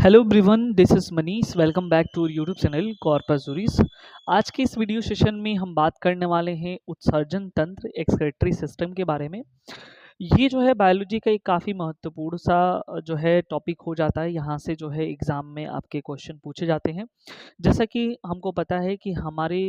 Hello everyone, this is Manish. Welcome back to YouTube channel कॉर्पसूरीज। आज के इस वीडियो सेशन में हम बात करने वाले हैं उत्सर्जन तंत्र एक्सक्रीटरी सिस्टम के बारे में। ये जो है बायोलॉजी का एक काफ़ी महत्वपूर्ण सा जो है टॉपिक हो जाता है। यहाँ से जो है एग्ज़ाम में आपके क्वेश्चन पूछे जाते हैं। जैसा कि हमको पता है कि हमारे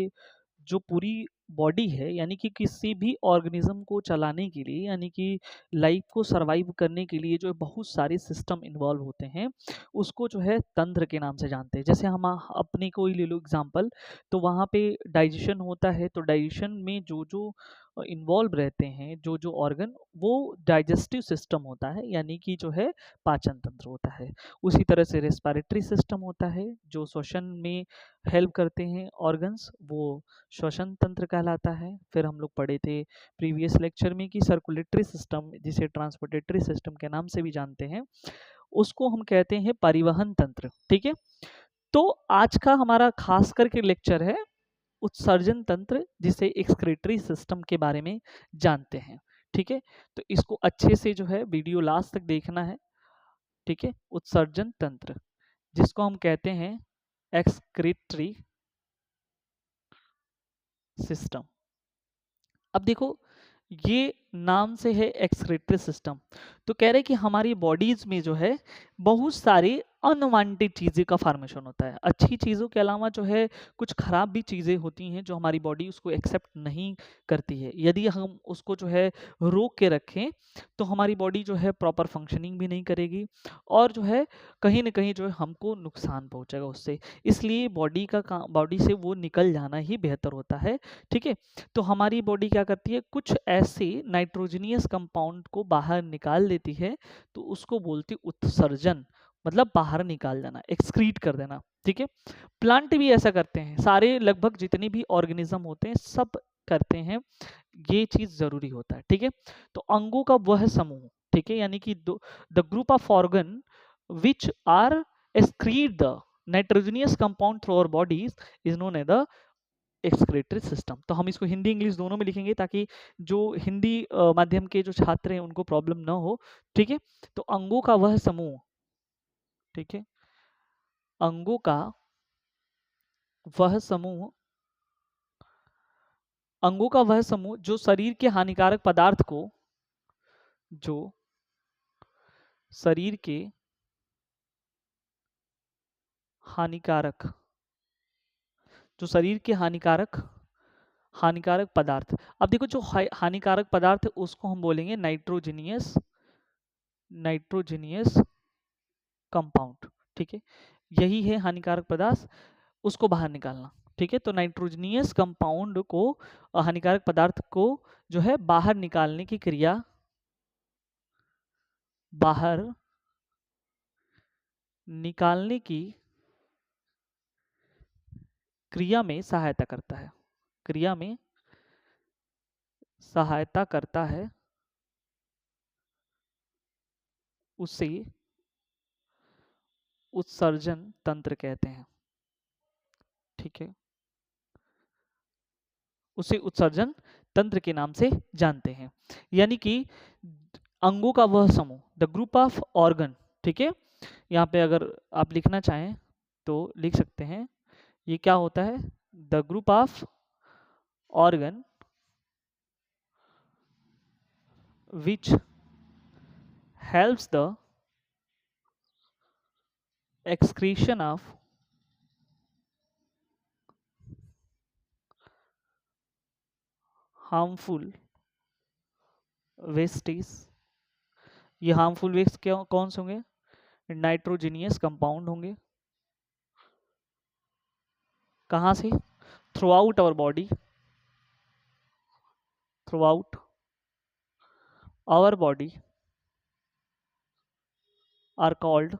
जो पूरी बॉडी है, यानी कि किसी भी ऑर्गेनिज्म को चलाने के लिए, यानी कि लाइफ को सरवाइव करने के लिए जो बहुत सारे सिस्टम इन्वॉल्व होते हैं, उसको जो है तंत्र के नाम से जानते हैं। जैसे हम अपने को ही ले लो एग्जांपल, तो वहाँ पे डाइजेशन होता है, तो डाइजेशन में जो जो इन्वॉल्व रहते हैं, जो जो ऑर्गन, वो डाइजेस्टिव सिस्टम होता है, यानी कि जो है पाचन तंत्र होता है। उसी तरह से रेस्पिरेटरी सिस्टम होता है, जो श्वसन में हेल्प करते हैं ऑर्गन्स, वो श्वसन तंत्र कहलाता है। फिर हम लोग पढ़े थे प्रीवियस लेक्चर में कि सर्कुलेटरी सिस्टम, जिसे ट्रांसपोर्टेटरी सिस्टम के नाम से भी जानते हैं, उसको हम कहते हैं परिवहन तंत्र। ठीक है, तो आज का हमारा खास करके लेक्चर है उत्सर्जन तंत्र, जिसे एक्सक्रीटरी सिस्टम के बारे में जानते हैं। ठीक है, तो इसको अच्छे से जो है वीडियो लास्ट तक देखना है। ठीक है, उत्सर्जन तंत्र जिसको हम कहते हैं एक्सक्रीटरी सिस्टम। अब देखो, ये नाम से है एक्सक्रीटरी सिस्टम, तो कह रहे कि हमारी बॉडीज में जो है बहुत सारी अनवांटेड चीज़ें का फॉर्मेशन होता है। अच्छी चीज़ों के अलावा जो है कुछ खराब भी चीज़ें होती हैं जो हमारी बॉडी उसको एक्सेप्ट नहीं करती है। यदि हम उसको जो है रोक के रखें तो हमारी बॉडी जो है प्रॉपर फंक्शनिंग भी नहीं करेगी, और जो है कहीं ना कहीं जो है हमको नुकसान पहुंचेगा उससे। इसलिए बॉडी से वो निकल जाना ही बेहतर होता है। ठीक है, तो हमारी बॉडी क्या करती है, कुछ ऐसे नाइट्रोजनियस कंपाउंड को बाहर निकाल देती है, तो उसको बोलती है उत्सर्जन, मतलब बाहर निकाल देना, एक्सक्रीट कर देना। ठीक है, प्लांट भी ऐसा करते हैं, सारे लगभग जितने भी ऑर्गेनिज्म होते हैं सब करते हैं, ये चीज जरूरी होता है। ठीक है, तो अंगों का वह समूह, ठीक है, यानी कि the group of organ which are excrete the nitrogenous compound through our bodies is known as the excretory system. तो हम इसको हिंदी इंग्लिश दोनों में लिखेंगे ताकि जो हिंदी माध्यम के जो छात्र हैं उनको प्रॉब्लम ना हो। ठीक है, तो अंगों का वह समूह, ठीक है, अंगों का वह समूह, अंगों का वह समूह जो शरीर के हानिकारक पदार्थ को, जो शरीर के हानिकारक, जो शरीर के हानिकारक हानिकारक पदार्थ। अब देखो, जो हानिकारक पदार्थ है उसको हम बोलेंगे नाइट्रोजनियस नाइट्रोजनियस कंपाउंड। ठीक है, यही है हानिकारक पदार्थ, उसको बाहर निकालना। ठीक है, तो नाइट्रोजनियस कंपाउंड को, हानिकारक पदार्थ को जो है बाहर निकालने की क्रिया, बाहर निकालने की क्रिया में सहायता करता है, क्रिया में सहायता करता है, उसे उत्सर्जन तंत्र कहते हैं। ठीक है, उसे उत्सर्जन तंत्र के नाम से जानते हैं। यानी कि अंगों का वह समूह, द ग्रुप ऑफ ऑर्गन। ठीक है, यहाँ पे अगर आप लिखना चाहें तो लिख सकते हैं, ये क्या होता है, the group of organ which helps the excretion of harmful wastage. ये हार्मफुल वेस्ट क्या, कौन से होंगे, नाइट्रोजनियस कंपाउंड होंगे। कहाँ से, throughout our body, throughout our body are called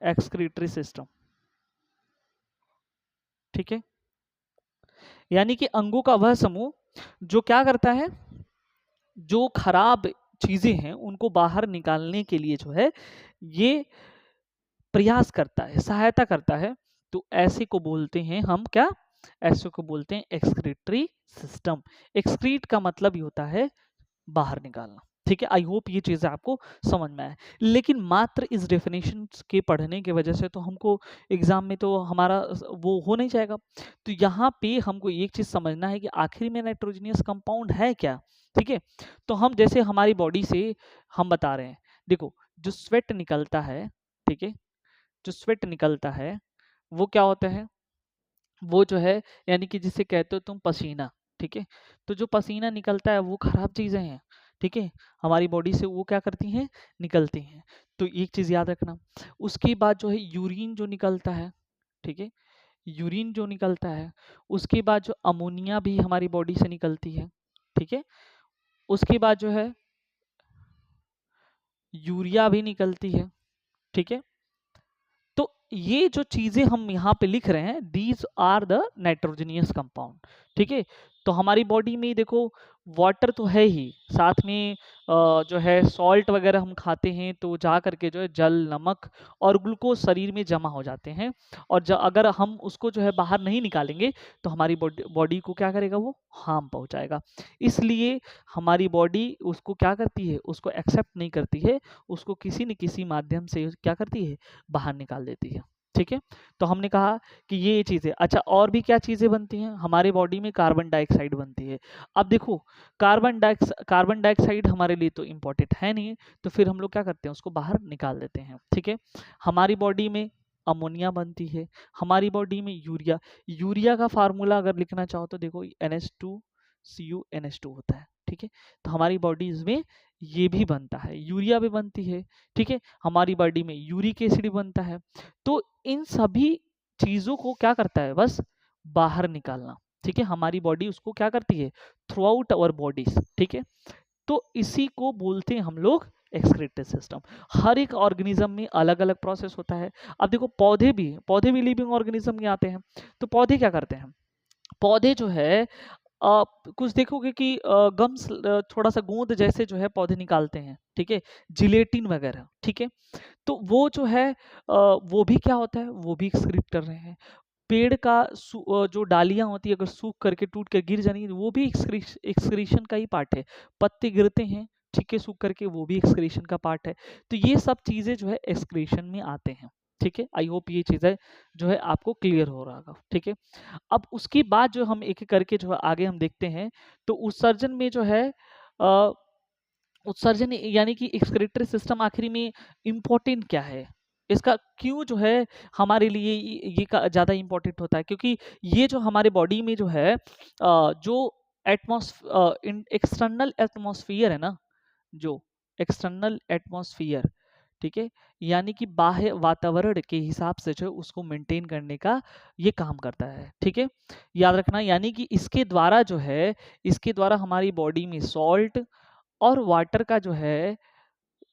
excretory system. ठीक है, यानी कि अंगों का वह समूह जो क्या करता है, जो खराब चीजें हैं उनको बाहर निकालने के लिए जो है ये प्रयास करता है, सहायता करता है। तो ऐसे को बोलते हैं हम क्या, ऐसे को बोलते हैं एक्सक्रीटरी सिस्टम। एक्सक्रीट का मतलब ही होता है बाहर निकालना। ठीक है, आई होप ये चीज़ें आपको समझ में आए। लेकिन मात्र इस डेफिनेशन के पढ़ने की वजह से तो हमको एग्जाम में तो हमारा वो हो नहीं जाएगा। तो यहाँ पे हमको एक चीज़ समझना है कि आखिर में नाइट्रोजनियस कंपाउंड है क्या। ठीक है, तो हम जैसे हमारी बॉडी से हम बता रहे हैं, देखो जो स्वेट निकलता है, ठीक है, जो स्वेट निकलता है वो क्या होता है, वो जो है यानी कि जिसे कहते हो तुम पसीना। ठीक है, तो जो पसीना निकलता है वो खराब चीजें हैं। ठीक है, हमारी बॉडी से वो क्या करती हैं, निकलती हैं। तो एक चीज याद रखना। उसके बाद जो है यूरिन जो निकलता है, ठीक है, यूरिन जो निकलता है, उसके बाद जो अमोनिया भी हमारी बॉडी से निकलती है। ठीक है, उसके बाद जो है यूरिया भी निकलती है। ठीक है, तो ये जो चीजें हम यहाँ पे लिख रहे हैं, these are the nitrogenous compound. ठीक है, तो हमारी बॉडी में देखो वाटर तो है ही, साथ में जो है सॉल्ट वगैरह हम खाते हैं तो जा करके जो है जल, नमक और ग्लूकोज शरीर में जमा हो जाते हैं। और अगर हम उसको जो है बाहर नहीं निकालेंगे तो हमारी बॉडी को क्या करेगा, वो हार्म पहुंचाएगा। इसलिए हमारी बॉडी उसको क्या करती है, उसको एक्सेप्ट नहीं करती है, उसको किसी न किसी माध्यम से क्या करती है, बाहर निकाल देती है। ठीक है, तो हमने कहा कि ये चीजें, अच्छा और भी क्या चीजें बनती हैं हमारे बॉडी में, कार्बन डाइऑक्साइड बनती है। अब देखो कार्बन डाइऑक्साइड हमारे लिए तो इंपॉर्टेंट है नहीं, तो फिर हम लोग क्या करते हैं, उसको बाहर निकाल देते हैं। ठीक है, हमारी बॉडी में अमोनिया बनती है, हमारी बॉडी में यूरिया, यूरिया का फार्मूला अगर लिखना चाहो तो देखो NH2CuNH2 होता है। ठीक है, तो हमारी बॉडीज में ये भी बनता है, यूरिया भी बनती है। ठीक है, हमारी बॉडी में यूरिक एसिड भी बनता है। तो इन सभी चीजों को क्या करता है, बस बाहर निकालना। ठीक है, हमारी बॉडी उसको क्या करती है, थ्रू आउट अवर बॉडीज। ठीक है, तो इसी को बोलते हैं हम लोग एक्सक्रीटरी सिस्टम। हर एक ऑर्गेनिज्म में अलग अलग प्रोसेस होता है। अब देखो पौधे भी लिविंग ऑर्गेनिज्म में आते हैं। तो पौधे क्या करते हैं, पौधे जो है कुछ देखोगे कि गम्स थोड़ा सा गोंद जैसे जो है पौधे निकालते हैं। ठीक है, जिलेटिन वगैरह। ठीक है, तो वो जो है वो भी क्या होता है, वो भी एक्सक्रीट कर रहे हैं। पेड़ का जो डालियां होती है अगर सूख करके टूट कर गिर जाएंगी तो वो भी एक्सक्रीशन का ही पार्ट है। पत्ते गिरते हैं, ठीक है, सूख करके, वो भी एक्सक्रीशन का पार्ट है। तो ये सब चीजें जो है एक्सक्रीशन में आते हैं। ठीक है, आई होप ये चीजें जो है आपको क्लियर हो रहा होगा। ठीक है, अब उसके बाद जो हम एक एक करके जो है आगे हम देखते हैं, तो उत्सर्जन में जो है अ, उत्सर्जन यानी कि एक्सक्रीटरी सिस्टम आखिरी में इम्पोर्टेंट क्या है, इसका क्यों जो है हमारे लिए ये ज़्यादा इम्पोर्टेंट होता है, क्योंकि ये जो हमारे बॉडी में जो है जो एक्सटर्नल एटमॉस्फेयर है ना, जो एक्सटर्नल एटमॉस्फेयर, ठीक है, यानी कि बाह्य वातावरण के हिसाब से जो है उसको मेंटेन करने का ये काम करता है। ठीक है, याद रखना, यानी कि इसके द्वारा जो है, इसके द्वारा हमारी बॉडी में सॉल्ट और वाटर का जो है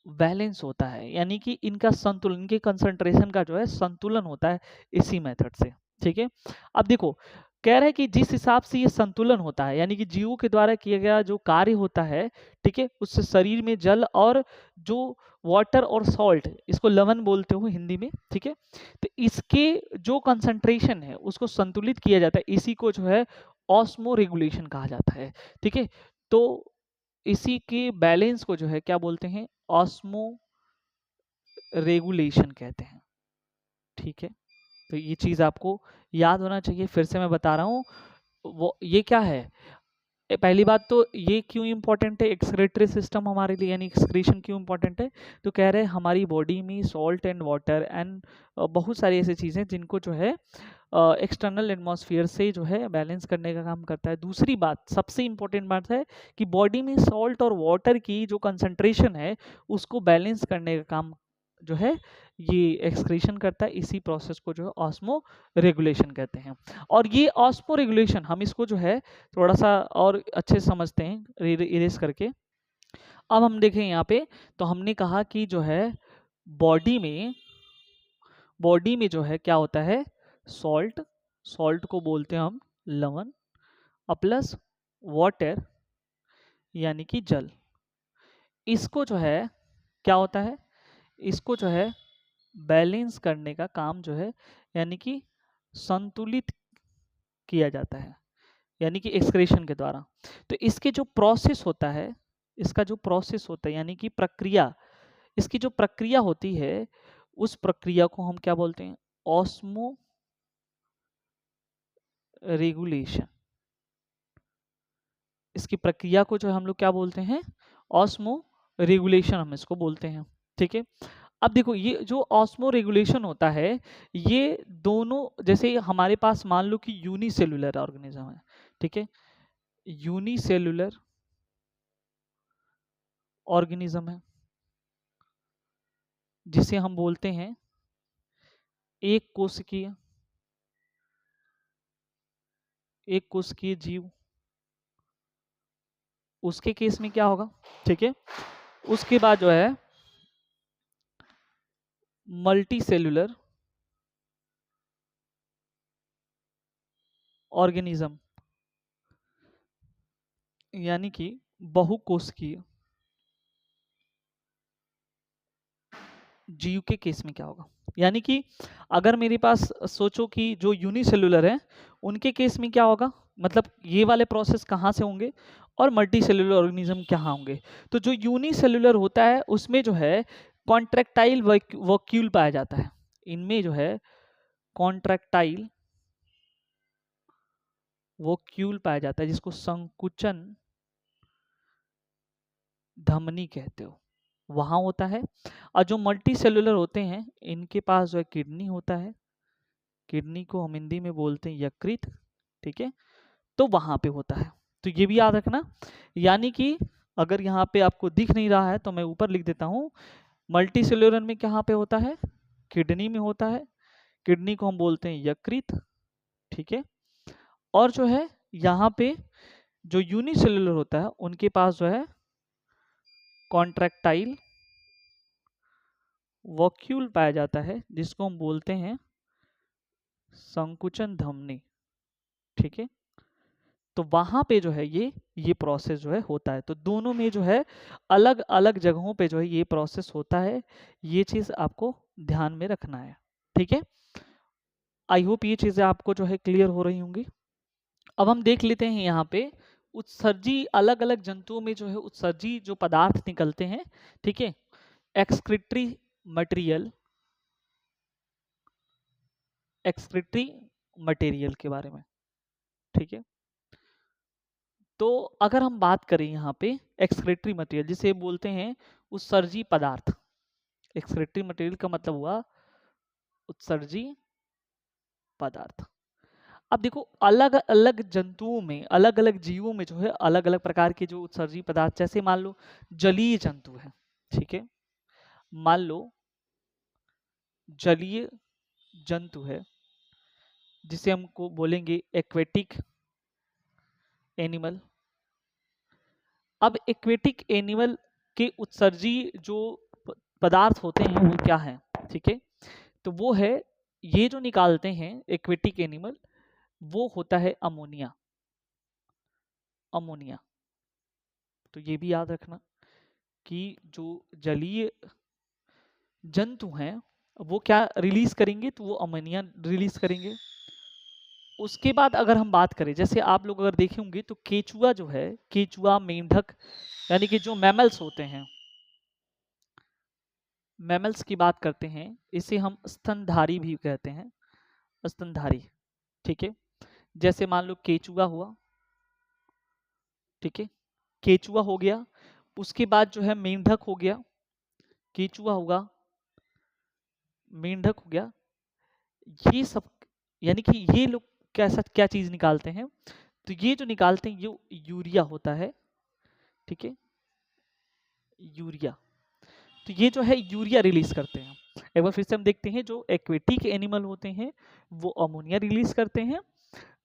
बैलेंस होता है, यानी कि इनका संतुलन, इनके कंसंट्रेशन का जो है संतुलन होता है इसी मेथड से। ठीक है, अब देखो कह रहा है कि जिस हिसाब से ये संतुलन होता है, यानी कि जीवों के द्वारा किया गया जो कार्य होता है, ठीक है, उससे शरीर में जल और जो वाटर और सॉल्ट, इसको लवण बोलते हो हिंदी में। ठीक है, तो इसके जो कंसंट्रेशन है उसको संतुलित किया जाता है, इसी को जो है ऑस्मो रेगुलेशन कहा जाता है। ठीक है, तो इसी के बैलेंस को जो है क्या बोलते हैं, ऑस्मो रेगुलेशन कहते हैं। ठीक है, तो ये चीज आपको याद होना चाहिए, फिर से मैं बता रहा हूँ, वो ये क्या है, पहली बात तो ये क्यों इंपॉर्टेंट है एक्सक्रीटरी सिस्टम हमारे लिए, यानी एक्सक्रीशन क्यों इंपॉर्टेंट है, तो कह रहे हैं हमारी बॉडी में सॉल्ट एंड वाटर एंड बहुत सारी ऐसी चीज़ें जिनको जो है एक्सटर्नल एटमॉस्फेयर से जो है बैलेंस करने का काम करता है। दूसरी बात, सबसे इंपॉर्टेंट बात है कि बॉडी में सॉल्ट और वाटर की जो कंसंट्रेशन है उसको बैलेंस करने का काम जो है ये एक्सक्रीशन करता है, इसी प्रोसेस को जो है ऑस्मो रेगुलेशन कहते हैं। और ये ऑस्मो रेगुलेशन हम इसको जो है थोड़ा सा और अच्छे से समझते हैं इरेज करके। अब हम देखें यहाँ पे, तो हमने कहा कि जो है बॉडी में बॉडी में जो है क्या होता है, सॉल्ट, सॉल्ट को बोलते हैं हम लवण, और प्लस वाटर यानी कि जल, इसको जो है क्या होता है, इसको जो है बैलेंस करने का काम जो है, यानी कि संतुलित किया जाता है, यानी कि एक्सक्रीशन के द्वारा। तो इसके जो प्रोसेस होता है, इसका जो प्रोसेस होता है यानी कि प्रक्रिया, इसकी जो प्रक्रिया होती है उस प्रक्रिया को हम क्या बोलते हैं? Osmo regulation. इसकी प्रक्रिया को जो हम लोग क्या बोलते हैं? ऑस्मो रेगुलेशन हम इसको बोलते हैं। ठीक है, अब देखो ये जो ऑस्मो रेगुलेशन होता है, ये दोनों, जैसे हमारे पास मान लो कि यूनिसेलुलर ऑर्गेनिज्म है, ठीक है, यूनिसेलुलर ऑर्गेनिज्म है जिसे हम बोलते हैं एक कोशिकीय, एक कोशिकीय जीव। उसके केस में क्या होगा? ठीक है, उसके बाद जो है मल्टी सेलुलर ऑर्गेनिज्म यानी कि बहुकोशिकीय जीव के केस में क्या होगा? यानी कि अगर मेरे पास सोचो कि जो यूनिसेलुलर है उनके केस में क्या होगा, मतलब ये वाले प्रोसेस कहाँ से होंगे और मल्टी सेलुलर ऑर्गेनिज्म कहाँ होंगे? तो जो यूनिसेलुलर होता है उसमें जो है कॉन्ट्रैक्टाइल वॉक्यूल पाया जाता है। इनमें जो है कॉन्ट्रैक्टाइल वॉक्यूल पाया जाता है जिसको संकुचन धमनी कहते हो, वहां होता है। और जो मल्टी सेलुलर होते हैं इनके पास जो है किडनी होता है, किडनी को हम हिंदी में बोलते हैं यकृत। ठीक है, तो वहां पे होता है, तो ये भी याद रखना। यानी कि अगर यहाँ पे आपको दिख नहीं रहा है तो मैं ऊपर लिख देता हूँ, मल्टी सेलुलर में कहाँ पे होता है? किडनी में होता है, किडनी को हम बोलते हैं यकृत। ठीक है, और जो है यहाँ पे जो यूनिसेलुलर होता है उनके पास जो है कॉन्ट्रैक्टाइल वॉक्यूल पाया जाता है जिसको हम बोलते हैं संकुचन धमनी। ठीक है, तो वहां पे जो है ये प्रोसेस जो है होता है। तो दोनों में जो है अलग अलग जगहों पे जो है ये प्रोसेस होता है, ये चीज आपको ध्यान में रखना है। ठीक है, आई होप ये चीजें आपको जो है क्लियर हो रही होंगी। अब हम देख लेते हैं यहाँ पे उत्सर्जी, अलग अलग जंतुओं में जो है उत्सर्जी जो पदार्थ निकलते हैं, ठीक है, एक्सक्रीटरी मटेरियल, एक्सक्रीटरी मटेरियल के बारे में। ठीक है, तो अगर हम बात करें यहाँ पे एक्सक्रीटरी मटेरियल जिसे बोलते हैं उत्सर्जी पदार्थ, एक्सक्रीटरी मटेरियल का मतलब हुआ उत्सर्जी पदार्थ। अब देखो अलग अलग जंतुओं में, अलग अलग जीवों में जो है अलग अलग प्रकार के जो उत्सर्जी पदार्थ, जैसे मान लो जलीय जंतु है, ठीक है, मान लो जलीय जंतु है जिसे हमको बोलेंगे एक्वेटिक एनिमल। अब एक्वेटिक एनिमल के उत्सर्जी जो पदार्थ होते हैं वो क्या है? ठीक है, तो वो है, ये जो निकालते हैं एक्वेटिक एनिमल वो होता है अमोनिया, अमोनिया। तो ये भी याद रखना कि जो जलीय जंतु हैं वो क्या रिलीज करेंगे? तो वो अमोनिया रिलीज करेंगे। उसके बाद अगर हम बात करें, जैसे आप लोग अगर देखे होंगे तो केचुआ जो है, केचुआ, मेंढक, यानी कि जो मैमल्स होते हैं, मैमल्स की बात करते हैं, इसे हम स्तनधारी भी कहते हैं, स्तनधारी। ठीक है, जैसे मान लो केचुआ हुआ, ठीक है, केचुआ हो गया, उसके बाद जो है मेंढक हो गया, केचुआ होगा, मेंढक हो गया, ये सब, यानी कि ये लोग कैसा क्या चीज निकालते हैं? तो ये जो निकालते हैं ये यूरिया होता है। ठीक है, यूरिया, तो ये जो है यूरिया रिलीज करते हैं। एक बार फिर से हम देखते हैं, जो एक्वेटिक एनिमल होते हैं वो अमोनिया रिलीज करते हैं,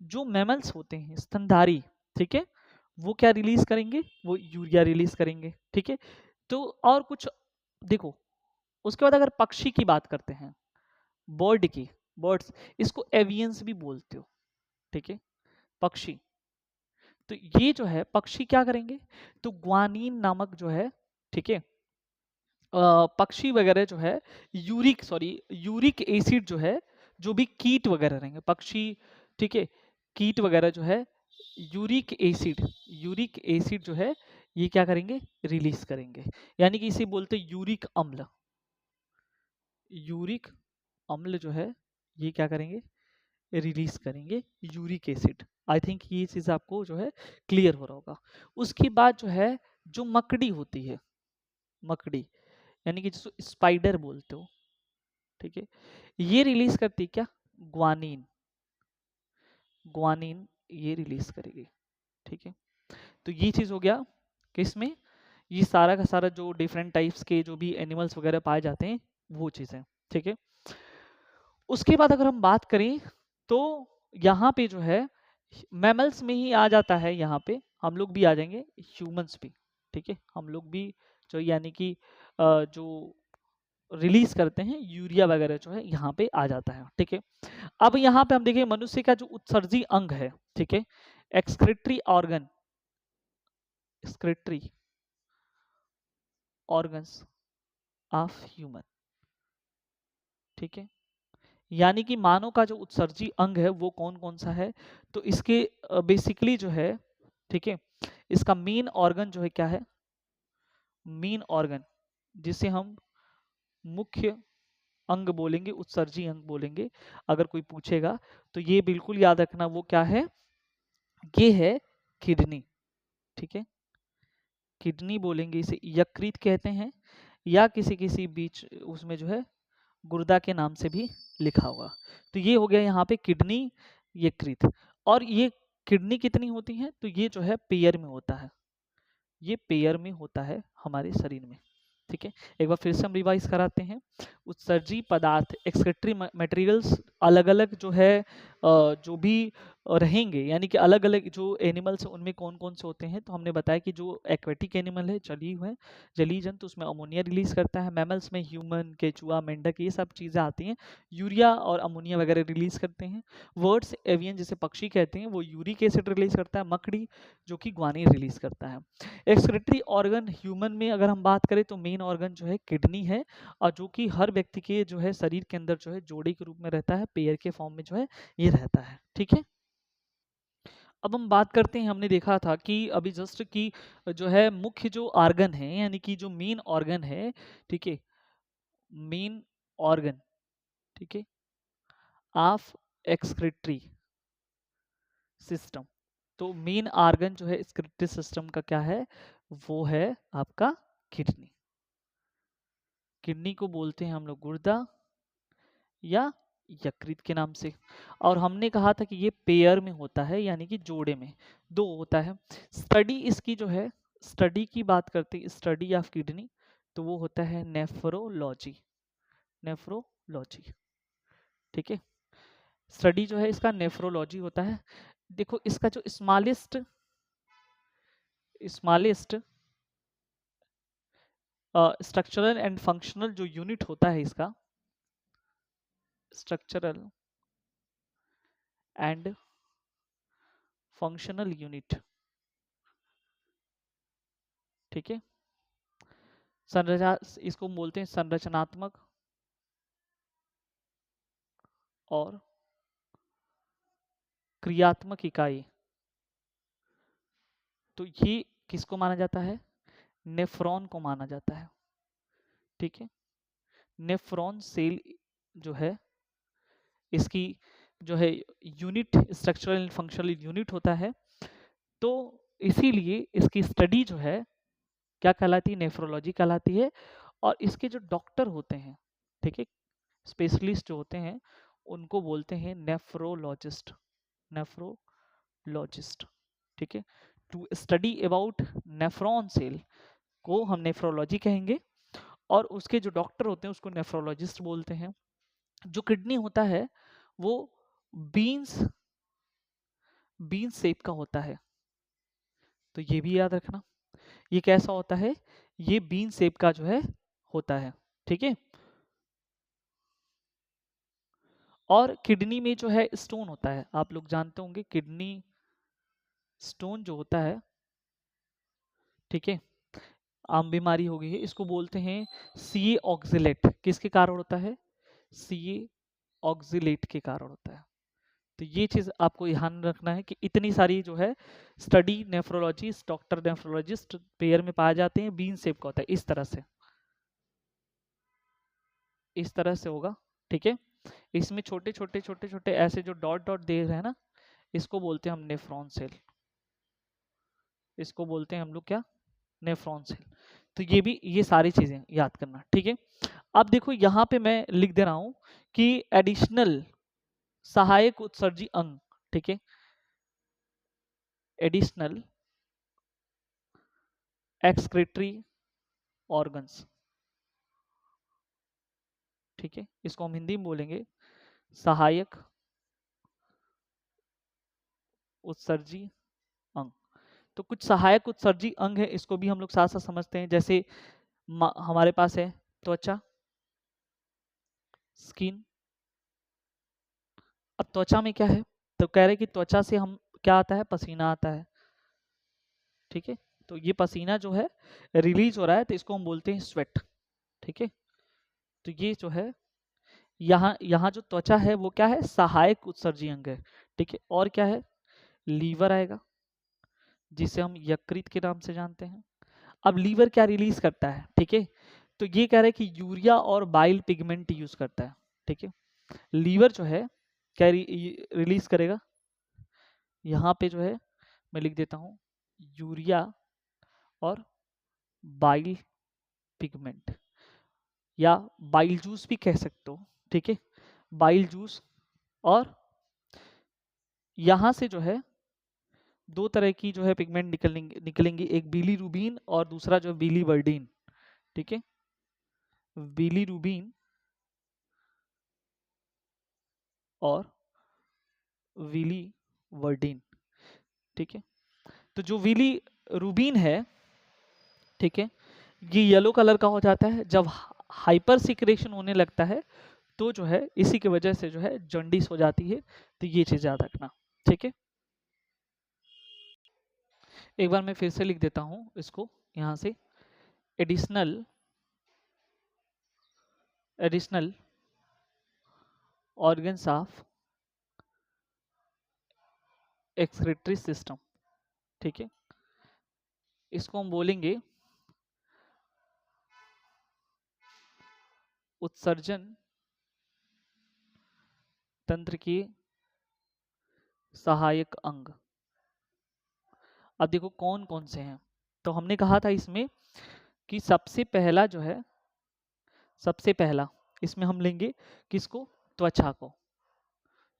जो मैमल्स होते हैं स्तनधारी, ठीक है, वो क्या रिलीज करेंगे? वो यूरिया रिलीज करेंगे। ठीक है, तो और कुछ देखो, उसके बाद अगर पक्षी की बात करते हैं, बर्ड की, बर्ड्स, इसको एवियंस भी बोलते हो, ठीक है, पक्षी। तो ये जो है पक्षी क्या करेंगे? तो ग्वानीन नामक जो है, ठीक है, पक्षी वगैरह जो है यूरिक एसिड जो है, जो भी कीट वगैरह रहेंगे पक्षी, ठीक है, कीट वगैरह जो है यूरिक एसिड, यूरिक एसिड जो है ये क्या करेंगे, रिलीज करेंगे। यानी कि इसे बोलते हैं यूरिक अम्ल। यूरिक अम्ल जो है ये क्या करेंगे, रिलीज करेंगे यूरिक एसिड। आई थिंक ये चीज आपको जो है क्लियर हो रहा होगा। उसके बाद जो है, जो मकड़ी होती है, मकड़ी यानी कि जिसको स्पाइडर बोलते हो, ठीक है, ये रिलीज करती है क्या, ग्वानिन। ग्वानिन ये रिलीज करेगी, ठीक है। तो ये चीज हो गया किसमें, ये सारा का सारा जो डिफरेंट टाइप्स के जो भी एनिमल्स वगैरह पाए जाते हैं वो चीजें, ठीक है। उसके बाद अगर हम बात करें तो यहाँ पे जो है मैमल्स में ही आ जाता है, यहाँ पे हम लोग भी आ जाएंगे, ह्यूमंस भी, ठीक है। हम लोग भी जो यानी कि जो रिलीज करते हैं यूरिया वगैरह जो है यहाँ पे आ जाता है, ठीक है। अब यहाँ पे हम देखें मनुष्य का जो उत्सर्जी अंग है, ठीक है, excretory organ, excretory organs of human, ठीक है। यानी कि मानव का जो उत्सर्जी अंग है वो कौन कौन सा है, तो इसके बेसिकली जो है, ठीक है, इसका मेन ऑर्गन जो है क्या है, मेन ऑर्गन जिसे हम मुख्य अंग बोलेंगे, उत्सर्जी अंग बोलेंगे अगर कोई पूछेगा, तो ये बिल्कुल याद रखना वो क्या है, ये है किडनी, ठीक है। किडनी बोलेंगे, इसे यकृत कहते हैं, या किसी किसी बीच उसमें जो है गुर्दा के नाम से भी लिखा होगा। तो ये हो गया यहाँ पे किडनी, यकृत। और ये किडनी कितनी होती हैं, तो ये जो है पेयर में होता है, ये पेयर में होता है हमारे शरीर में, ठीक है। एक बार फिर से हम रिवाइज कराते हैं। उत्सर्जी पदार्थ, एक्सक्रीटरी मटेरियल्स अलग अलग जो है जो भी रहेंगे, यानी कि अलग अलग जो एनिमल्स हैं उनमें कौन कौन से होते हैं, तो हमने बताया कि जो एक्वेटिक एनिमल है, जलीय है, जलीय जंतु, उसमें अमोनिया रिलीज करता है। मैमल्स में ह्यूमन, केचुआ, मेंढक, ये सब चीज़ें आती हैं, यूरिया और अमोनिया वगैरह रिलीज करते हैं। वर्ड्स, एवियन जिसे पक्षी कहते हैं, वो यूरिक एसिड रिलीज करता है। मकड़ी जो कि ग्वानिन रिलीज करता है। एक्सक्रीटरी ऑर्गन ह्यूमन में अगर हम बात करें तो मेन ऑर्गन जो है किडनी है, और जो कि हर व्यक्ति के जो है शरीर के अंदर जो है जोड़ी के रूप में रहता है, पेयर के फॉर्म में जो है ये रहता है, ठीक है। अब हम बात करते हैं, हमने देखा था कि अभी जस्ट कि जो है मुख्य जो ऑर्गन है, यानी कि जो मेन ऑर्गन है, ठीक है, मेन ऑर्गन, ठीक है, ऑफ एक्सक्रीटरी सिस्टम। तो मेन ऑर्गन जो है एक्सक्रीटरी सिस्टम का क्या है, वो है आपका किडनी। किडनी को बोलते हैं हम लोग गुर्दा या यकृत के नाम से। और हमने कहा था कि ये पेयर में होता है, यानी कि जोड़े में दो होता है। स्टडी इसकी जो है, स्टडी की बात करते हैं, स्टडी ऑफ किडनी, तो वो होता है नेफ्रोलॉजी, नेफ्रोलॉजी, ठीक है। स्टडी जो है इसका नेफ्रोलॉजी होता है। देखो इसका जो smallest smallest structural and functional जो यूनिट होता है इसका, स्ट्रक्चरल एंड फंक्शनल यूनिट, ठीक है। संरचना, इसको बोलते हैं संरचनात्मक और क्रियात्मक इकाई। तो ये किसको माना जाता है, नेफ्रॉन को माना जाता है, ठीक है। नेफ्रॉन सेल जो है इसकी जो है unit, structural and functional unit होता है। तो इसीलिए इसकी स्टडी जो है क्या कहलाती है, नेफ्रोलॉजी कहलाती है। और इसके जो डॉक्टर होते हैं, ठीक है, स्पेशलिस्ट जो होते हैं, उनको बोलते हैं नेफ्रोलॉजिस्ट, नेफ्रोलॉजिस्ट, ठीक है। To study about nephron cell को हम नेफ्रोलॉजी कहेंगे, और उसके जो डॉक्टर होते हैं उसको नेफ्रोलॉजिस्ट बोलते हैं। जो किडनी होता है वो बीन्स बीन्स शेप का होता है, तो ये भी याद रखना, ये कैसा होता है, ये बीन शेप का जो है होता है, ठीक है। और किडनी में जो है स्टोन होता है, आप लोग जानते होंगे किडनी स्टोन जो होता है, ठीक है, आम बीमारी हो गई है, इसको बोलते हैं सीए ऑक्जिलेट। किसके कारण होता है, सीए ऑक्जिलेट के कारण होता है, तो ये चीज़ आपको ध्यान रखना है कि इतनी सारी जो है study nephrologist, doctor nephrologist pair में पाए जाते हैं। बीन शेप का होता है इस तरह से, इस तरह से होगा। ठीक है, इसमें छोटे छोटे छोटे छोटे ऐसे जो डॉट डॉट दे रहे हैं ना, इसको बोलते हैं हम नेफ्रॉन सेल। इसको बोलते हैं हम लोग क्या, नेफ्रॉन सेल। तो ये भी, ये सारी चीजें याद करना। ठीक है, अब देखो यहाँ पे मैं लिख दे रहा हूं कि एडिशनल सहायक उत्सर्जी अंग। ठीक है, एडिशनल एक्सक्रीटरी ऑर्गन्स। ठीक है, इसको हम हिंदी में बोलेंगे सहायक उत्सर्जी अंग। तो कुछ सहायक उत्सर्जी अंग है, इसको भी हम लोग साथ साथ समझते हैं। जैसे हमारे पास है त्वचा, स्किन। अब त्वचा में क्या है, तो कह रहे कि त्वचा से हम क्या आता है, पसीना आता है। ठीक है, तो ये पसीना जो है रिलीज हो रहा है, तो इसको हम बोलते हैं स्वेट। ठीक है, तो ये जो है यहाँ यहाँ जो त्वचा है वो क्या है, सहायक उत्सर्जी अंग है। ठीक है, और क्या है, लीवर आएगा जिसे हम यकृत के नाम से जानते हैं। अब लीवर क्या रिलीज करता है, ठीक है, तो ये कह रहे हैं कि यूरिया और बाइल पिगमेंट यूज करता है। ठीक है, लीवर जो है क्या रिलीज करेगा, यहाँ पे जो है मैं लिख देता हूँ यूरिया और बाइल पिगमेंट, या बाइल जूस भी कह सकते हो। ठीक है, बाइल जूस। और यहाँ से जो है दो तरह की जो है पिगमेंट निकलेंगी, एक बिलीरुबिन और दूसरा जो बिलीवर्डिन। ठीक है, बिलीरुबिन और विलीवर्डिन। ठीक है, तो जो बिलीरुबिन है, ठीक है, ये येलो कलर का हो जाता है जब हाइपर सिक्रेशन होने लगता है, तो जो है इसी की वजह से जो है जॉन्डिस हो जाती है। तो ये चीज याद रखना। ठीक है, एक बार मैं फिर से लिख देता हूं इसको यहां से, additional additional organs of excretory system. ठीक है, इसको हम बोलेंगे उत्सर्जन तंत्र के सहायक अंग। अब देखो कौन कौन से हैं, तो हमने कहा था इसमें कि सबसे पहला जो है, सबसे पहला इसमें हम लेंगे किसको, त्वचा को,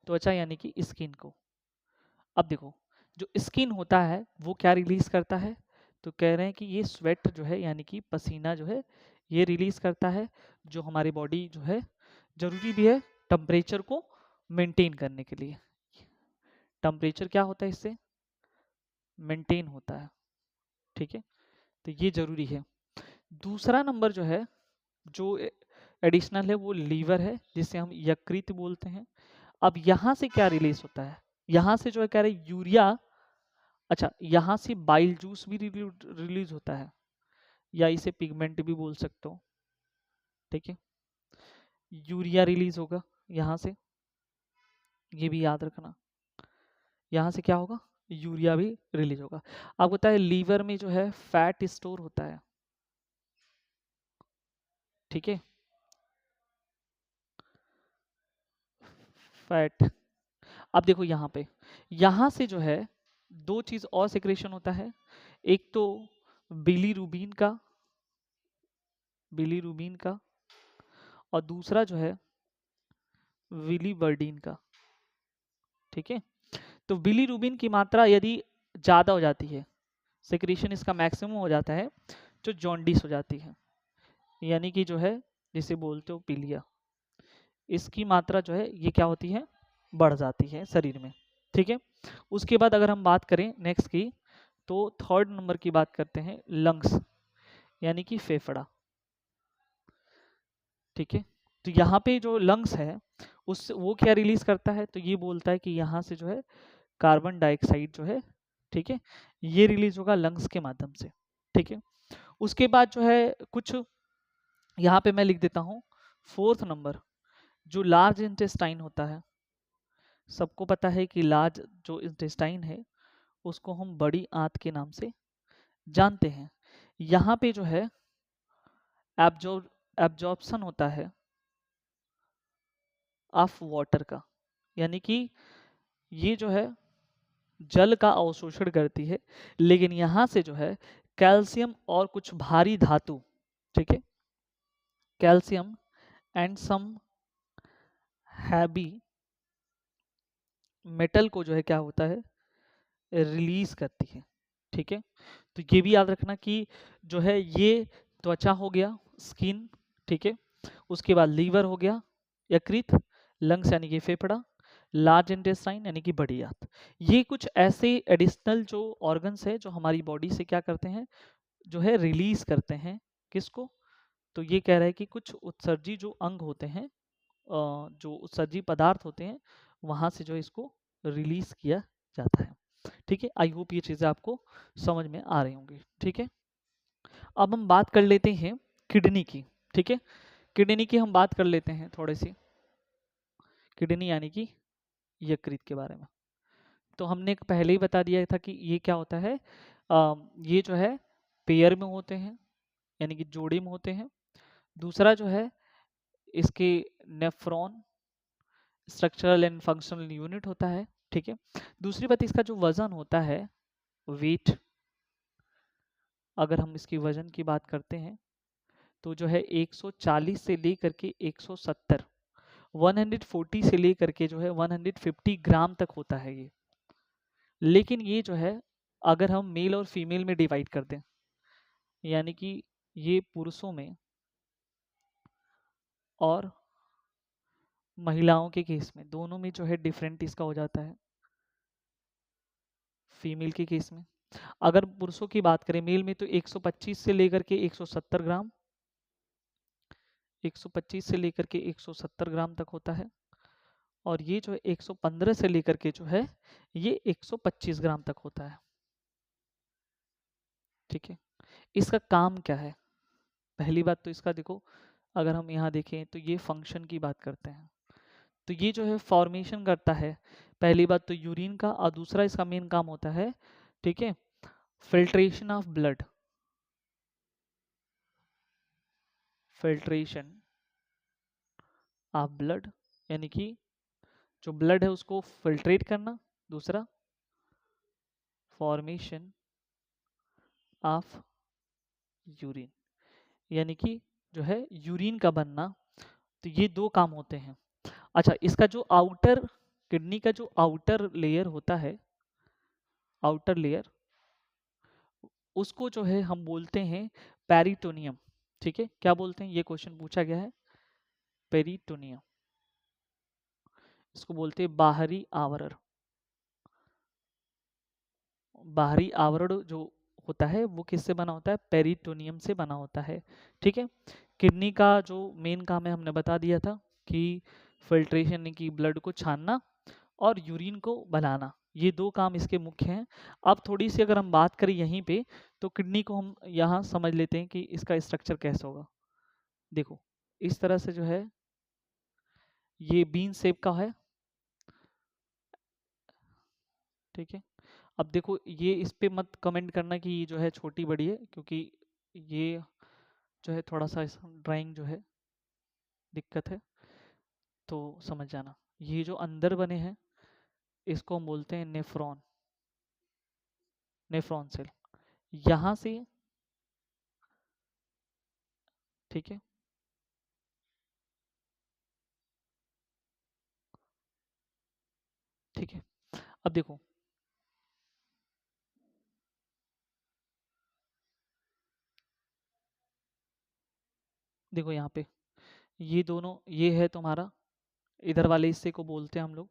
त्वचा यानी कि स्किन को। अब देखो जो स्किन होता है वो क्या रिलीज करता है, तो कह रहे हैं कि ये स्वेट जो है यानी कि पसीना जो है ये रिलीज करता है, जो हमारी बॉडी जो है जरूरी भी है टेम्परेचर को मेंटेन करने के लिए। टेम्परेचर क्या होता है, इससे मेंटेन होता है। ठीक है, तो ये जरूरी है। दूसरा नंबर जो है, जो एडिशनल है, वो लीवर है जिसे हम यकृत बोलते हैं। अब यहाँ से क्या रिलीज होता है, यहाँ से जो है कह रहे यूरिया, अच्छा यहाँ से बाइल जूस भी रिलीज होता है, या इसे पिगमेंट भी बोल सकते हो। ठीक है, यूरिया रिलीज होगा यहाँ से, ये भी याद रखना, यहाँ से क्या होगा, यूरिया भी रिलीज होगा। आपको पता है लीवर में जो है फैट स्टोर होता है। ठीक है, फैट। अब देखो यहाँ पे, यहाँ से जो है दो चीज और सिक्रेशन होता है, एक तो बिलीरुबिन का, बिलीरुबिन का, और दूसरा जो है विलीवर्डिन का। ठीक है, तो बिलीरुबिन की मात्रा यदि ज़्यादा हो जाती है, सिक्रीशन इसका मैक्सिमम हो जाता है, जो जॉन्डिस हो जाती है, यानी कि जो है जिसे बोलते हो पीलिया, इसकी मात्रा जो है ये क्या होती है, बढ़ जाती है शरीर में। ठीक है, उसके बाद अगर हम बात करें नेक्स्ट की, तो थर्ड नंबर की बात करते हैं लंग्स, यानी कि फेफड़ा। ठीक है, तो यहाँ पे जो लंग्स है उस वो क्या रिलीज करता है, तो ये बोलता है कि यहाँ से जो है कार्बन डाइऑक्साइड जो है, ठीक है, ये रिलीज होगा लंग्स के माध्यम से। ठीक है, उसके बाद जो है कुछ यहाँ पे मैं लिख देता हूँ फोर्थ नंबर, जो लार्ज इंटेस्टाइन होता है, सबको पता है कि लार्ज जो इंटेस्टाइन है उसको हम बड़ी आंत के नाम से जानते हैं। यहाँ पे जो है एब्जॉर्प्शन होता है ऑफ वाटर का, यानी कि ये जो है जल का अवशोषण करती है, लेकिन यहाँ से जो है कैल्शियम और कुछ भारी धातु, ठीक है, calcium and some heavy metal को जो है क्या होता है रिलीज करती है। ठीक है, तो ये भी याद रखना कि जो है ये त्वचा हो गया, स्किन, ठीक है, उसके बाद लीवर हो गया, यकृत, लंग्स यानी कि फेफड़ा, लार्ज इंटेस्टाइन यानी कि बड़ी आंत। ये कुछ ऐसे एडिशनल जो ऑर्गन्स है जो हमारी बॉडी से क्या करते हैं, जो है रिलीज करते हैं। किसको? तो ये कह रहा है कि कुछ उत्सर्जी जो अंग होते हैं, जो उत्सर्जी पदार्थ होते हैं, वहां से जो है इसको रिलीज किया जाता है। ठीक है, आई होप ये चीजें आपको समझ में आ रही होंगी। ठीक है, अब हम बात कर लेते हैं किडनी की। ठीक है, किडनी की हम बात कर लेते हैं थोड़ी सी। किडनी यानी कि यकृत के बारे में तो हमने पहले ही बता दिया था कि ये क्या होता है, ये जो है पेयर में होते हैं, यानी कि जोड़ी में होते हैं। दूसरा जो है इसके nephron structural and functional unit होता है। ठीक है, दूसरी बात इसका जो वजन होता है, वेट, अगर हम इसकी वजन की बात करते हैं तो जो है 140 से लेकर के 170, 140 से लेकर के जो है 150 ग्राम तक होता है ये। लेकिन ये जो है अगर हम मेल और फीमेल में डिवाइड कर दें, यानी कि ये पुरुषों में और महिलाओं के केस में, दोनों में जो है डिफरेंट इसका हो जाता है। फीमेल के केस में अगर पुरुषों की बात करें मेल में तो 125 से लेकर के 170 ग्राम, 125 से लेकर के 170 ग्राम तक होता है। और ये जो है 115 से लेकर के जो है ये 125 ग्राम तक होता है। ठीक है, इसका काम क्या है? पहली बात तो इसका देखो, अगर हम यहाँ देखें तो ये फंक्शन की बात करते हैं, तो ये जो है फॉर्मेशन करता है। पहली बात तो यूरिन का, और दूसरा इसका मेन काम होता है, ठीक है, filtration of blood, filtration of blood, यानी कि जो ब्लड है उसको फिल्ट्रेट करना। दूसरा फॉर्मेशन ऑफ यूरिन, यानी कि जो है यूरिन का बनना। तो ये दो काम होते हैं। अच्छा, इसका जो आउटर, किडनी का जो आउटर लेयर होता है, आउटर लेयर, उसको जो है हम बोलते हैं पेरिटोनियम। ठीक है, क्या बोलते हैं, ये क्वेश्चन पूछा गया है। पेरिटोनियम, इसको बोलते हैं बाहरी आवरण। बाहरी आवरण जो होता है वो किससे बना होता है? पेरिटोनियम से बना होता है। ठीक है, किडनी का जो मेन काम है हमने बता दिया था कि फिल्ट्रेशन यानी कि ब्लड को छानना और यूरिन को बनाना, ये दो काम इसके मुख्य हैं। अब थोड़ी सी अगर हम बात करें यहीं पे, तो किडनी को हम यहाँ समझ लेते हैं कि इसका स्ट्रक्चर कैसा होगा। देखो, इस तरह से जो है ये बीन शेप का है। ठीक है, अब देखो ये इस पे मत कमेंट करना कि ये जो है छोटी बड़ी है, क्योंकि ये जो है थोड़ा सा ड्राइंग जो है दिक्कत है, तो समझ जाना। ये जो अंदर बने हैं इसको हम बोलते हैं नेफ्रॉन, नेफ्रॉन सेल, यहाँ से। ठीक है, ठीक है, अब देखो, देखो यहाँ पे ये दोनों, ये है तुम्हारा इधर वाले हिस्से को बोलते हैं हम लोग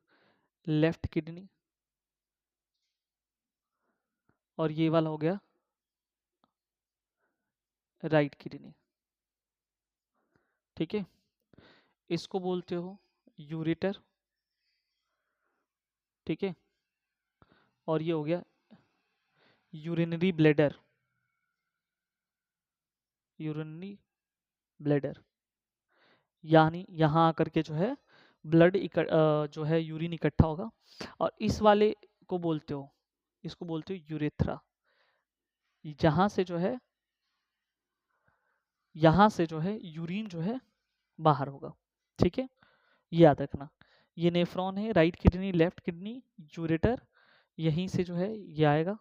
लेफ्ट किडनी, और ये वाला हो गया राइट किडनी। ठीक है, इसको बोलते हो यूरेटर। ठीक है, और ये हो गया यूरिनरी ब्लैडर, यूरिनरी ब्लैडर, यानी यहाँ आकर के जो है ब्लड जो है यूरिन इकट्ठा होगा, और इस वाले को बोलते हो, इसको बोलते हो यूरेथ्रा। जहां से जो है, यहां से जो है यूरिन जो है बाहर होगा। ठीक है, ये याद रखना। ये नेफ्रॉन है, right kidney, left kidney, ureter, यहीं से जो है ये आएगा।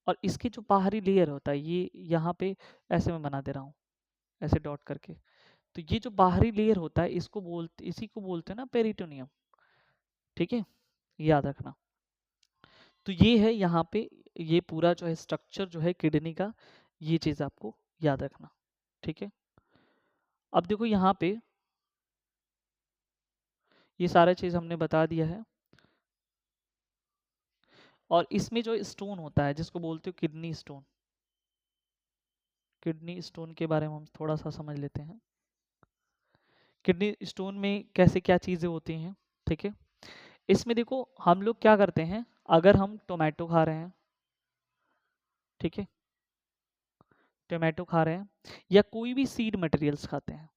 और इसकी जो बाहरी लेयर होता है, ये यहाँ पे ऐसे मैं बना दे रहा हूँ, ऐसे डॉट करके। तो ये जो बाहरी लेयर होता है, इसी को बोलते हैं ना पेरिटोनियम। ठीक है, याद रखना। तो ये है यहाँ पे, ये पूरा जो है स्ट्रक्चर जो है किडनी का, ये चीज़ आपको याद रखना। ठीक है, अब देखो यहाँ पे ये सारा चीज़ हमने बता दिया है। और इसमें जो स्टोन होता है, जिसको बोलते हो किडनी स्टोन, किडनी स्टोन के बारे में हम थोड़ा सा समझ लेते हैं। किडनी स्टोन में कैसे क्या चीज़ें होती हैं। ठीक है, इसमें देखो हम लोग क्या करते हैं, अगर हम टोमेटो खा रहे हैं, ठीक है, टोमेटो खा रहे हैं या कोई भी सीड मटेरियल्स खाते हैं,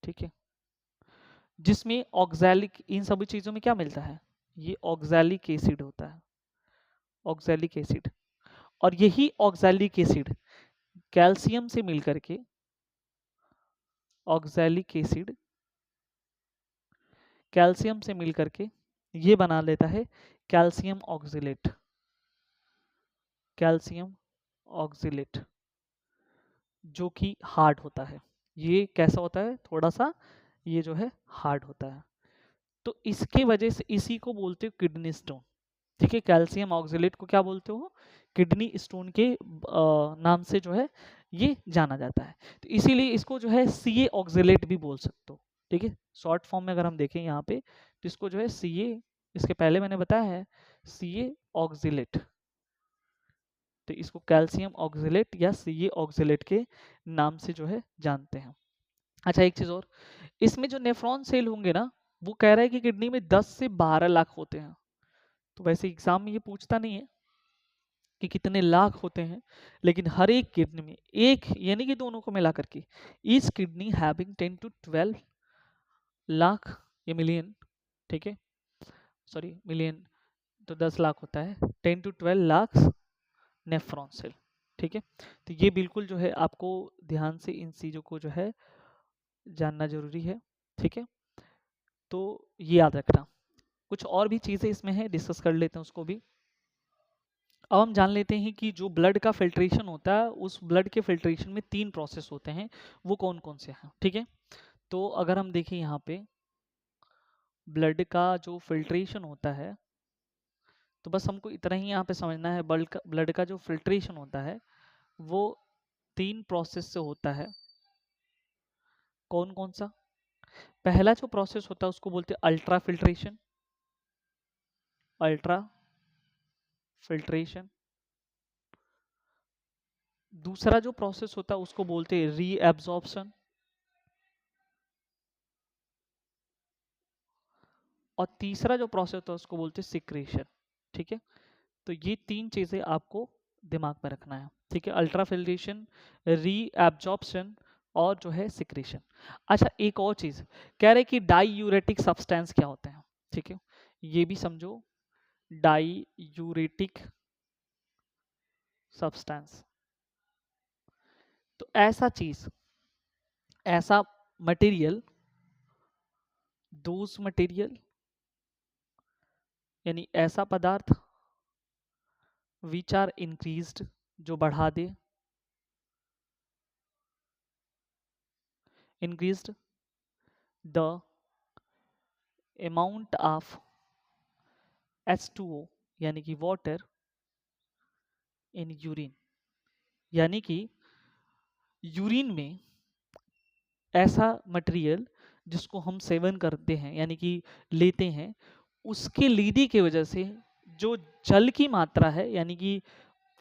ठीक है, जिसमें ऑक्सैलिक, इन सभी चीज़ों में क्या मिलता है, ये ऑक्सैलिक एसिड होता है, ऑक्सैलिक एसिड। और यही ऑक्सैलिक एसिड कैल्शियम से मिलकर के, ऑक्सैलिक एसिड कैल्शियम से मिलकर के ये बना लेता है कैल्शियम ऑक्सिलेट, कैल्शियम ऑक्सिलेट, जो कि हार्ड होता है। ये कैसा होता है, थोड़ा सा ये जो है हार्ड होता है। तो इसके वजह से इसी को बोलते हो किडनी स्टोन। ठीक है, कैल्शियम ऑक्सिलेट को क्या बोलते हो, किडनी स्टोन के नाम से जो है ये जाना जाता है। तो इसीलिए इसको जो है सीए ऑक्सिलेट भी बोल सकते हो। ठीक है, शॉर्ट फॉर्म में अगर हम देखें यहाँ पे, तो इसको जो है सीए, इसके पहले मैंने बताया है सीए ऑक्सिलेट, तो इसको कैल्शियम ऑक्सिलेट या सीए ऑक्सिलेट के नाम से जो है जानते हैं। अच्छा, एक चीज और, इसमें जो नेफ्रॉन सेल होंगे ना, वो कह रहा है कि किडनी में 10 से 12 लाख होते हैं। तो वैसे एग्जाम में ये पूछता नहीं है कि कितने लाख होते हैं, लेकिन हर एक किडनी में एक, यानी कि दोनों को मिला करके, each kidney having 10 to 12 lakh, ये मिलियन, ठीक है, सॉरी मिलियन, तो 10 लाख होता है, 10 to 12 लाख नेफ्रॉन सेल। ठीक है, तो ये बिल्कुल जो है आपको ध्यान से इन चीज़ों को जो है जानना जरूरी है। ठीक है, तो ये याद रखना। कुछ और भी चीज़ें इसमें है, डिस्कस कर लेते हैं उसको भी। अब हम जान लेते हैं कि जो ब्लड का फिल्ट्रेशन होता है, उस ब्लड के फिल्ट्रेशन में 3 प्रोसेस होते हैं, वो कौन कौन से हैं। ठीक है, तो अगर हम देखें यहाँ पे ब्लड का जो फिल्ट्रेशन होता है, तो बस हमको इतना ही यहाँ पे समझना है, ब्लड का जो फिल्ट्रेशन होता है वो 3 प्रोसेस से होता है। कौन कौन सा, पहला जो प्रोसेस होता है उसको बोलते हैं अल्ट्रा फिल्ट्रेशन, अल्ट्रा फिल्ट्रेशन। दूसरा जो प्रोसेस होता है उसको बोलते हैं रीएब्जॉर्प्शन, और तीसरा जो प्रोसेस होता है उसको बोलते हैं सिक्रेशन। ठीक है, तो ये 3 चीजें आपको दिमाग में रखना है। ठीक है, अल्ट्रा फिल्ट्रेशन, रीएब्जॉर्प्शन और जो है सिक्रेशन। अच्छा, एक और चीज कह रहे कि डाई यूरेटिक सब्सटेंस क्या होते हैं। ठीक है, ये भी समझो, डाई यूरेटिक सब्सटेंस, तो ऐसा चीज, ऐसा मटेरियल, दोज मटेरियल, यानी ऐसा पदार्थ विच आर इंक्रीज्ड, जो बढ़ा दे, increased the amount of H2O, यानी कि वाटर इन यूरिन, यानी कि यूरिन में ऐसा मटेरियल जिसको हम सेवन करते हैं, यानी कि लेते हैं, उसके लेने की वजह से जो जल की मात्रा है, यानी कि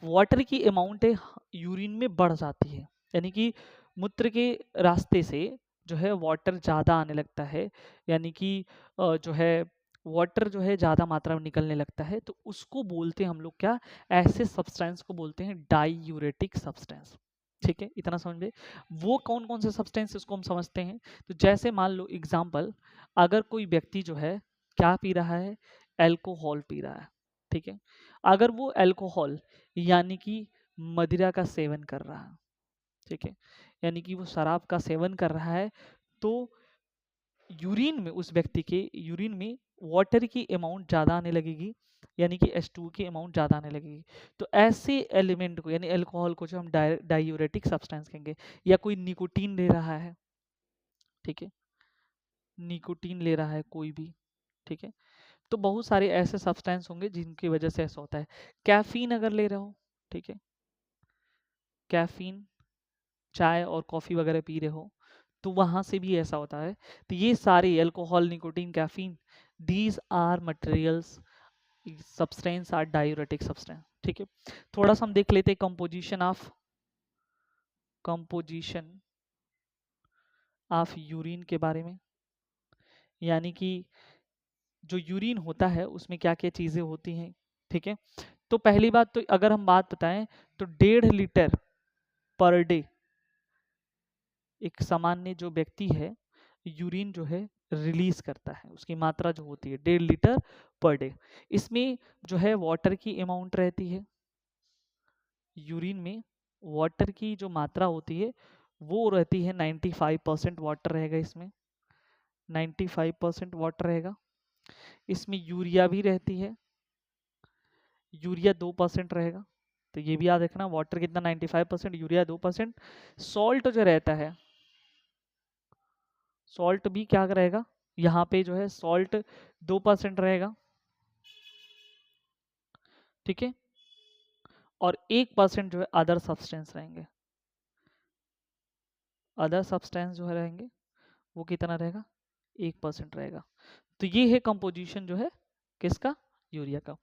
वाटर की अमाउंट है, यूरिन में बढ़ जाती है। यानी कि मूत्र के रास्ते से जो है वाटर ज़्यादा आने लगता है, यानी कि जो है वाटर जो है ज़्यादा मात्रा में निकलने लगता है, तो उसको बोलते हैं हम लोग क्या, ऐसे सब्सटेंस को बोलते हैं डाई यूरेटिक सब्सटेंस। ठीक है, इतना समझ में। वो कौन कौन से सब्सटेंस उसको हम समझते हैं, तो जैसे मान लो एग्जाम्पल, अगर कोई व्यक्ति जो है क्या पी रहा है, एल्कोहल पी रहा है, ठीक है, अगर वो एल्कोहल यानी कि मदिरा का सेवन कर रहा है, ठीक है, यानी कि वो शराब का सेवन कर रहा है, तो यूरिन में, उस व्यक्ति के यूरिन में वाटर की अमाउंट ज़्यादा आने लगेगी, यानी कि H2 की अमाउंट ज़्यादा आने लगेगी। तो ऐसे एलिमेंट को, यानी अल्कोहल को, जो हम डायूरेटिक सब्सटेंस कहेंगे, या कोई निकोटीन ले रहा है, ठीक है, निकोटीन ले रहा है कोई भी, ठीक है, तो बहुत सारे ऐसे सब्सटेंस होंगे जिनकी वजह से ऐसा होता है। कैफीन अगर ले रहे हो, ठीक है, कैफीन, चाय और कॉफ़ी वगैरह पी रहे हो, तो वहाँ से भी ऐसा होता है। तो ये सारे alcohol, nicotine, caffeine, these are materials, substance are diuretic substance, ठीक है। थोड़ा सा हम देख लेते हैं कंपोजिशन ऑफ यूरिन के बारे में, यानी कि जो यूरिन होता है उसमें क्या क्या चीज़ें होती हैं, ठीक है। तो पहली बात तो अगर हम बात बताएं, तो 1.5 लीटर पर डे एक सामान्य जो व्यक्ति है यूरिन जो है रिलीज करता है, उसकी मात्रा जो होती है 1.5 लीटर पर डे। इसमें जो है वाटर की अमाउंट रहती है, यूरिन में वाटर की जो मात्रा होती है वो रहती है 95% वाटर रहेगा इसमें, 95% वाटर रहेगा। इसमें यूरिया भी रहती है, यूरिया 2% रहेगा, तो ये भी याद रखना, वाटर कितना 95%, यूरिया 2%। सॉल्ट जो रहता है, सॉल्ट भी क्या रहेगा, यहाँ पे जो है सॉल्ट 2% रहेगा, ठीक है, और 1% जो है अदर सब्सटेंस रहेंगे, अदर सब्सटेंस जो है रहेंगे वो कितना रहेगा, 1% रहेगा। तो ये है कंपोजिशन जो है किसका, यूरिया का।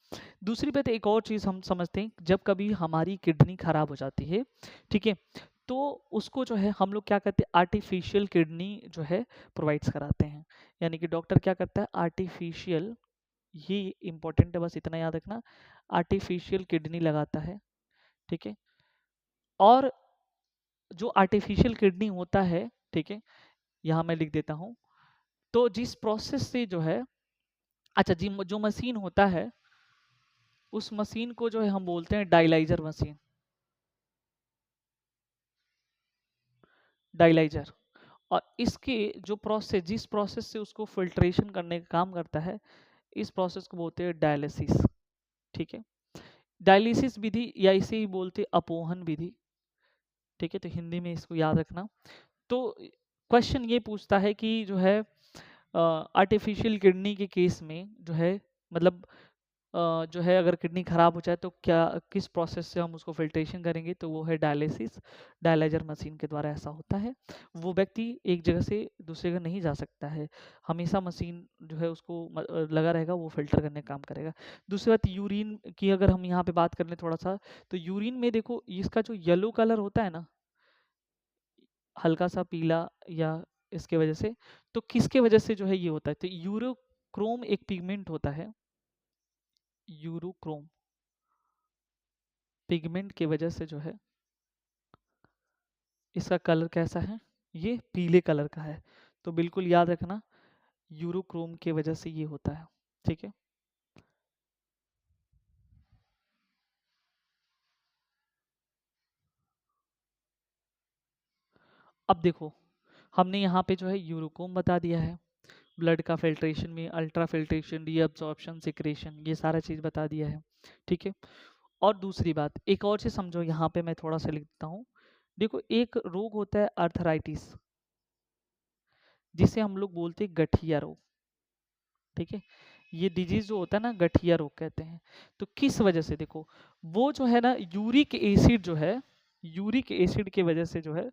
दूसरी बात, एक और चीज़ हम समझते हैं, जब कभी हमारी किडनी खराब हो जाती है, ठीक है, तो उसको जो है हम लोग क्या करते हैं, आर्टिफिशियल किडनी जो है प्रोवाइड्स कराते हैं, यानी कि डॉक्टर क्या करता है, आर्टिफिशियल, ये इंपॉर्टेंट है, बस इतना याद रखना, आर्टिफिशियल किडनी लगाता है, ठीक है। और जो आर्टिफिशियल किडनी होता है, ठीक है, यहाँ मैं लिख देता हूँ, तो जिस प्रोसेस से जो है, अच्छा जी, जो मशीन होता है उस मशीन को जो है हम बोलते हैं डायलाइजर मशीन, डायलाइजर। और इसके जो प्रोसेस, जिस प्रोसेस से उसको फिल्ट्रेशन करने का काम करता है, इस प्रोसेस को बोलते हैं डायलिसिस, ठीक है। डायलिसिस विधि, या इसे ही बोलते हैं अपोहन विधि, ठीक है, तो हिंदी में इसको याद रखना। तो क्वेश्चन ये पूछता है कि जो है आर्टिफिशियल किडनी के केस में जो है, मतलब जो है अगर किडनी खराब हो जाए तो क्या, किस प्रोसेस से हम उसको फिल्ट्रेशन करेंगे, तो वो है डायलिसिस, डायलाइजर मशीन के द्वारा ऐसा होता है। वो व्यक्ति एक जगह से दूसरी जगह नहीं जा सकता है, हमेशा मशीन जो है उसको लगा रहेगा, वो फिल्टर करने का काम करेगा। दूसरी बात, यूरिन की अगर हम यहाँ पे बात कर लें थोड़ा सा, तो यूरिन में देखो इसका जो येलो कलर होता है ना, हल्का सा पीला, या इसके वजह से, तो किसके वजह से जो है ये होता है, तो यूरोक्रोम एक पिगमेंट होता है, यूरोक्रोम पिगमेंट की वजह से जो है इसका कलर कैसा है, ये पीले कलर का है। तो बिल्कुल याद रखना, यूरोक्रोम की वजह से ये होता है, ठीक है। अब देखो, हमने यहाँ पे जो है यूरोक्रोम बता दिया है, ब्लड का फिल्ट्रेशन में अल्ट्रा फिल्ट्रेशन, रीअब्जॉर्प्शन, सिक्रेशन, ये सारा चीज़ बता दिया है, ठीक है। और दूसरी बात, एक और चीज़ समझो, यहाँ पे मैं थोड़ा सा लिख देता हूँ। देखो, एक रोग होता है अर्थराइटिस, जिसे हम लोग बोलते हैं गठिया रोग, ठीक है। ये डिजीज जो होता है ना, गठिया रोग कहते हैं। तो किस वजह से, देखो, वो जो है ना, यूरिक एसिड जो है, यूरिक एसिड की वजह से जो है,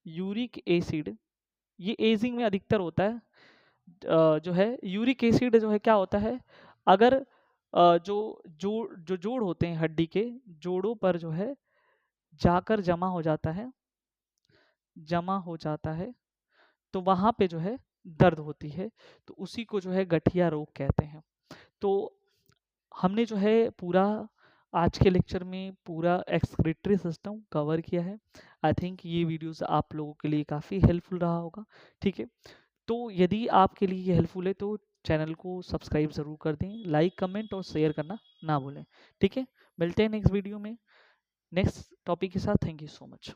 यूरिक एसिड, ये एजिंग में अधिकतर होता है। जो है यूरिक एसिड जो है क्या होता है, अगर जो जोड़ होते हैं हड्डी के, जोड़ों पर जो है जाकर जमा हो जाता है, तो वहां पे जो है दर्द होती है, तो उसी को जो है गठिया रोग कहते हैं। तो हमने जो है पूरा आज के लेक्चर में पूरा एक्सक्रीटरी सिस्टम कवर किया है। आई थिंक ये वीडियोस आप लोगों के लिए काफ़ी हेल्पफुल रहा होगा। ठीक है, तो यदि आपके लिए ये हेल्पफुल है तो चैनल को सब्सक्राइब ज़रूर कर दें, लाइक कमेंट और शेयर करना ना भूलें। ठीक है, मिलते हैं नेक्स्ट वीडियो में नेक्स्ट टॉपिक के साथ। Thank you so much.